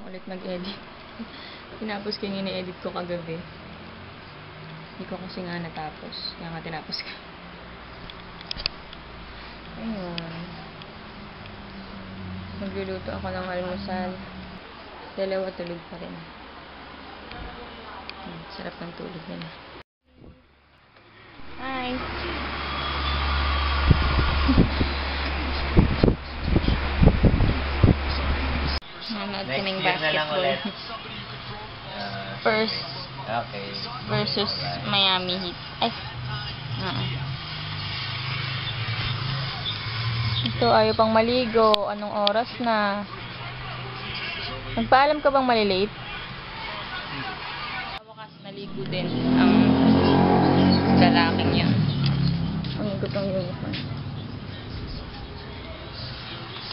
ulit mag-edit. Tinapos ko yung ini-edit ko kagabi. Hindi ko kasi nga natapos. Kaya nga tinapos ko. Ayun. Magluluto ako ng almusal. Dalawa tulog pa rin. Sarap ng tulog nila. Hi! Nanood kaming basketball. Spurs versus Miami Heat. Ay! Ito, ayaw pang maligo. Anong oras na? Nagpaalam ka bang malilate? Wakas naligo din ang lalaking yan. Ang ikot ang uniform.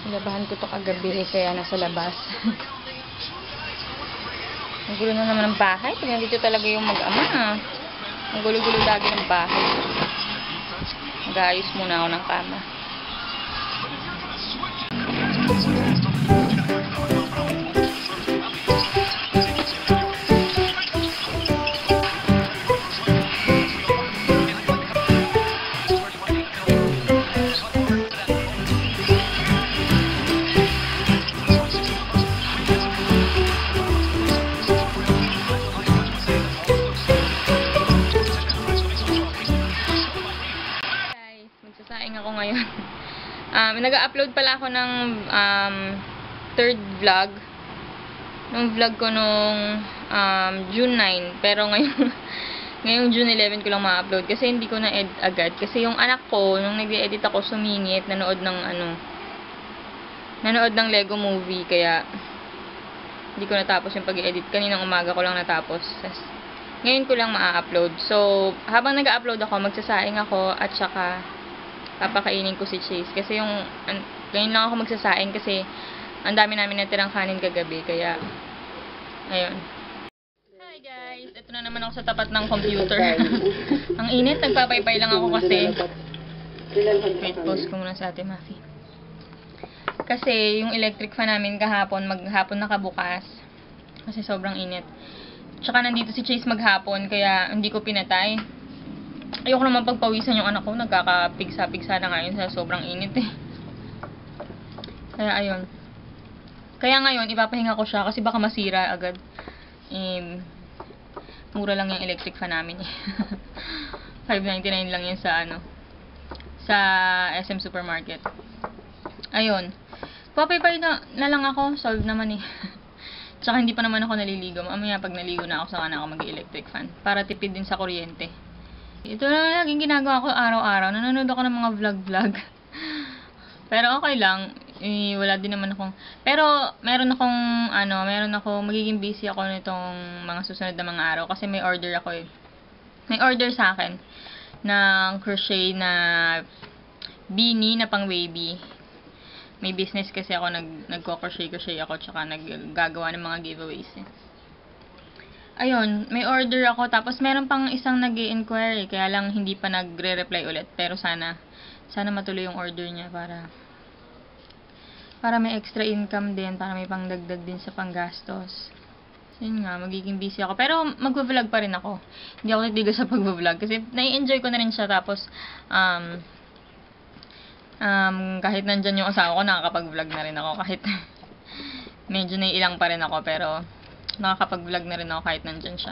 Labahan ko to kagabi kaya nasa labas. Ang gulo na naman ng bahay. Pag nandito talaga yung mag-ama. Ang gulo-gulo lagi ng bahay. Mag-aayos muna ako ng kama. Magsasaing ako ngayon. Nag-upload pala ako ng third vlog. Nung vlog ko nung June 9. Pero ngayong June 11 ko lang ma-upload. Kasi hindi ko na-edit agad. Kasi yung anak ko, nung nag-edit ako, sumingit. Nanood ng Lego movie. Kaya hindi ko natapos yung pag-edit. Kaninang umaga ko lang natapos. Ngayon ko lang ma-upload. So, habang nag-upload ako, magsasaing ako at saka papakainin ko si Chase. Kasi ngayon lang ako magsasaing kasi ang dami namin natirang kanin kagabi. Kaya, ayun. Hi guys! Ito na naman ako sa tapat ng computer. Ang init. Nagpapaypay lang ako kasi. Wait, pause ko muna sa Ate Mafi. Kasi yung electric fan namin kahapon, maghapon nakabukas. Kasi sobrang init. Tsaka nandito si Chase maghapon, kaya hindi ko pinatay. Ayoko naman pagpawisan yung anak ko. Nagkakapigsa-pigsa na ngayon sa sobrang init eh. Kaya ayun. Kaya ngayon, ipapahinga ko siya kasi baka masira agad. Mura lang yung electric fan namin eh. $5.99 lang yan sa SM Supermarket. Ayun. Papaypay na lang ako. Solve naman eh. Tsaka hindi pa naman ako naliligo. Mamaya pag naligo na ako, saka na ako mag-electric fan. Para tipid din sa kuryente. Ito na laging ginagawa ko araw-araw. Nanonood ako ng mga vlog-vlog. Pero okay lang. Wala din naman akong... Pero meron akong magiging busy ako nitong mga susunod na mga araw. Kasi may order ako eh. May order sa akin ng crochet na beanie na pang baby. May business kasi ako, nagko-crochet ako, tsaka naggagawa ng mga giveaways eh. Ayun, may order ako, tapos meron pang isang nag-i-inquire, kaya lang hindi pa nagre-reply ulit, pero sana matuloy yung order niya para may extra income din, para may pangdagdag din sa panggastos. So, yun nga, magiging busy ako, pero magvo-vlog pa rin ako. Hindi ako titigil sa pagvo-vlog, kasi nai-enjoy ko na rin siya, tapos kahit nandyan yung asawa ko, nakakapag-vlog na rin ako, kahit medyo naiilang pa rin ako, pero nakakapag-vlog na rin ako kahit nandyan siya.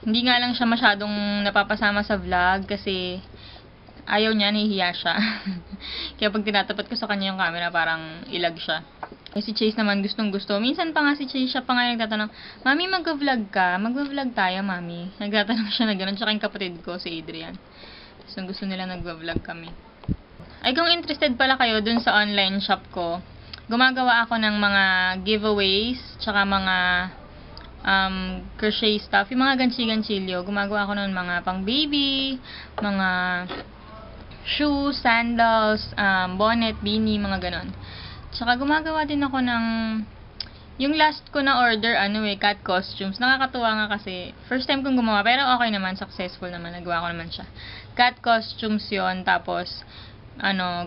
Hindi nga lang siya masyadong napapasama sa vlog kasi ayaw niya, nahihiya siya. Kaya pag tinatapat ko sa kanya yung camera, parang ilag siya. Si Chase naman gustong-gusto. Minsan pa nga si Chase, siya pa nga nagtatanong, Mami, mag-vlog ka? Mag-vlog tayo, Mami. Nagtatanong siya na gano'n. Tsaka yung kapatid ko, si Adrian. Gusto nila nag-vlog kami. Ay, kung interested pala kayo dun sa online shop ko, gumagawa ako ng mga giveaways, tsaka mga crochet stuff, yung mga ganchi-ganchilyo. Gumagawa ako ng mga pang baby, mga shoes, sandals, bonnet, beanie, mga ganon. Tsaka gumagawa din ako ng yung last ko na order, cat costumes. Nakakatuwa nga kasi first time kong gumawa, pero okay naman, successful naman, nagawa ko naman siya. Cat costumes yon, tapos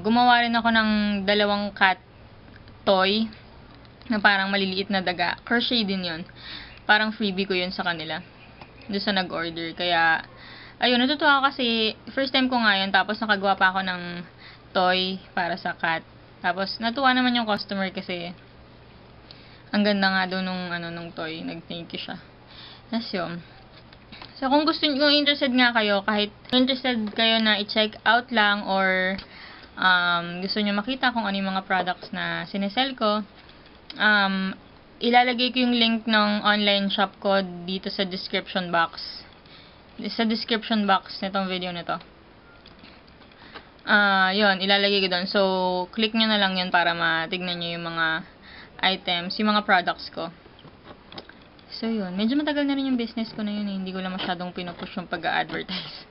gumawa rin ako ng 2 cat toy na parang maliliit na daga. Crochet din yun. Parang freebie ko yun sa kanila. Doon sa nag-order. Kaya, ayun, natutuwa ako kasi first time ko nga yun. Tapos nakagawa pa ako ng toy para sa cat. Tapos natuwa naman yung customer kasi ang ganda nga doon nung toy. Nag-thank you siya. Tapos yun. So, kung interested nga kayo, kahit interested kayo na i-check out lang or gusto nyo makita kung ano yung mga products na sinesell ko, ilalagay ko yung link ng online shop ko dito sa description box. Sa description box nitong video nito. Yun, ilalagay ko doon. So, click nyo na lang yun para matignan nyo yung mga items, yung mga products ko. So, yun. Medyo matagal na rin yung business ko na yun. Hindi ko lang masyadong pinupush yung pag-advertise.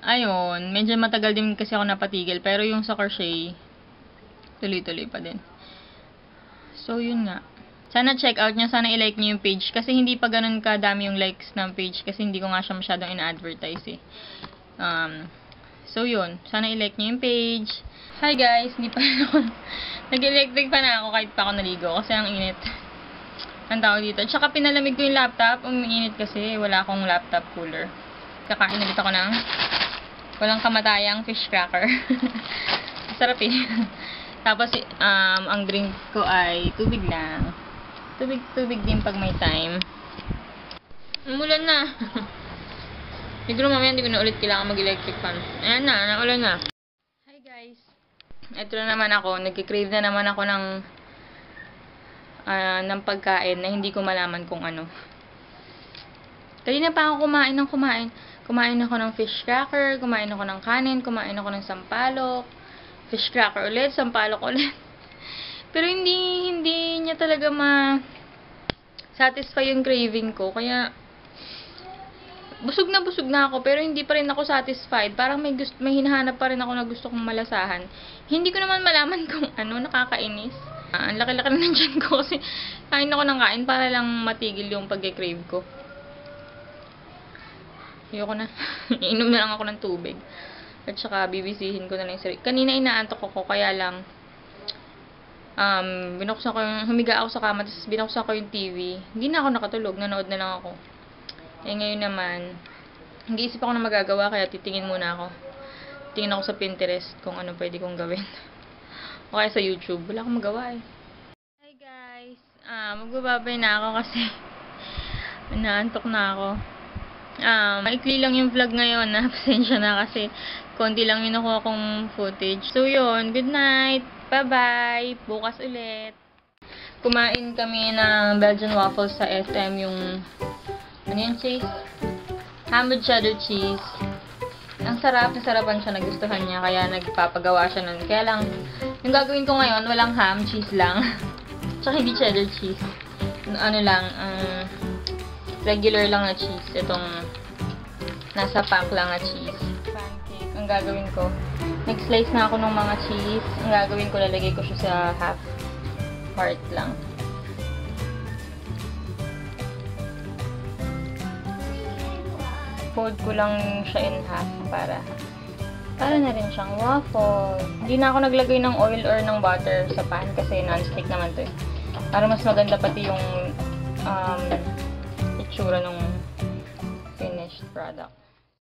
Ayun. Medyo matagal din kasi ako napatigil. Pero yung sa crochet, tuloy-tuloy pa din. So, yun nga. Sana check out nyo. Sana i-like nyo yung page. Kasi hindi pa ganun kadami yung likes ng page. Kasi hindi ko nga siya masyadong ina-advertise eh. So, yun. Sana i-like nyo yung page. Hi guys. Hindi pa ako. Nag-electric pa na ako kahit pa ako naligo. Kasi ang init. Ang tawag dito. Tsaka pinalamig ko yung laptop. Umiinit kasi. Wala akong laptop cooler. Kakain ulit ako ng walang kamatayang fish cracker. Sarap eh. Tapos, ang drink ko ay tubig lang. Tubig din pag may time. Umulan na. Siguro mamaya hindi ko na ulit kailangan mag-electric fan. Ayan na, naulan na. Hi guys. Ito na naman ako. Nagkikrave na naman ako ng pagkain na hindi ko malaman kung ano. Kanina pa ako kumain. Kumain ako ng fish cracker, kumain ako ng kanin, kumain ako ng sampalok. Fish cracker ulit, sampalok ulit. Pero hindi niya talaga satisfy yung craving ko. Kaya, busog na ako, pero hindi pa rin ako satisfied. Parang may hinahanap pa rin ako na gusto kong malasahan. Hindi ko naman malaman kung ano, nakakainis. Ang laki-laki na ng tiyan ko kasi kain ako ng kain para lang matigil yung pag-crave ko. Ayoko na. Iinom na lang ako ng tubig. At saka, bibisihin ko na lang yung sarili. Kanina inaantok ako, kaya lang, humiga ako sa kama, tapos binuksan ko yung TV. Hindi na ako nakatulog, nanood na lang ako. Eh, ngayon naman, nag-iisip ako na magagawa, kaya titingin muna ako. Tingin ako sa Pinterest kung ano pwede kong gawin. O kaya sa YouTube. Wala akong magawa eh. Hi guys. Magbababay na ako kasi naantok na ako. Maikli lang yung vlog ngayon na. Pasensya na kasi konti lang yung nakuha kong footage. So yun, good night. Bye-bye. Bukas ulit. Kumain kami ng Belgian waffles sa SM, yung ano yung cheese? Ham with cheddar cheese. Ang sarap, nasarapan siya, nagustuhan niya, kaya nagpapagawa siya nun. Kaya lang, yung gagawin ko ngayon, walang ham, cheese lang. Tsaka hindi cheddar cheese. Ano lang, regular lang na cheese. Itong nasa pack lang na cheese. Pancake. Ang gagawin ko, nag-slice na ako ng mga cheese. Ang gagawin ko, lalagay ko siya sa half part lang. Fold ko lang siya in half para na rin siyang waffle. Hindi na ako naglagay ng oil or ng butter sa pan kasi non-stick naman to eh. Para mas maganda pati yung itsura ng finished product.